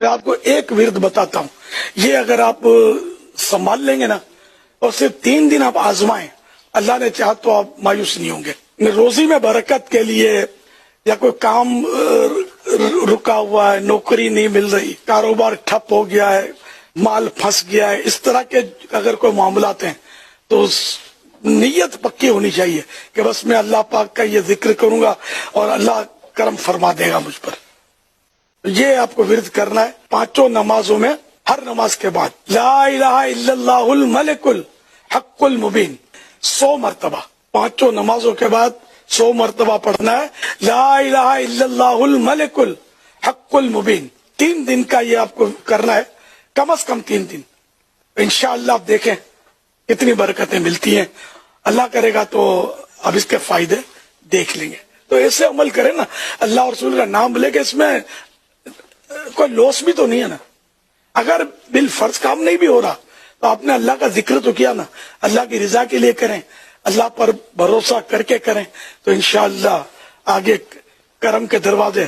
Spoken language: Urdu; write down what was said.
میں آپ کو ایک ورد بتاتا ہوں، یہ اگر آپ سنبھال لیں گے نا اور صرف 3 دن آپ آزمائیں، اللہ نے چاہا تو آپ مایوس نہیں ہوں گے۔ روزی میں برکت کے لیے یا کوئی کام رکا ہوا ہے، نوکری نہیں مل رہی، کاروبار ٹھپ ہو گیا ہے، مال پھنس گیا ہے، اس طرح کے اگر کوئی معاملات ہیں تو نیت پکی ہونی چاہیے کہ بس میں اللہ پاک کا یہ ذکر کروں گا اور اللہ کرم فرما دے گا مجھ پر۔ یہ آپ کو ورد کرنا ہے 5 نمازوں میں، ہر نماز کے بعد لا الہ الا اللہ الملک الحق المبین 100 مرتبہ، 5 نمازوں کے بعد 100 مرتبہ پڑھنا ہے لا الہ الا اللہ الملک الحق المبین۔ 3 دن کا یہ آپ کو کرنا ہے، کم از کم 3 دن، انشاءاللہ آپ دیکھیں کتنی برکتیں ملتی ہیں۔ اللہ کرے گا تو اب اس کے فائدے دیکھ لیں گے۔ تو ایسے عمل کریں نا، اللہ اور رسول کا نام لے کے، اس میں کوئی لوس بھی تو نہیں ہے نا۔ اگر بالفرض کام نہیں بھی ہو رہا تو آپ نے اللہ کا ذکر تو کیا نا، اللہ کی رضا کے لیے کریں، اللہ پر بھروسہ کر کے کریں، تو انشاءاللہ آگے کرم کے دروازے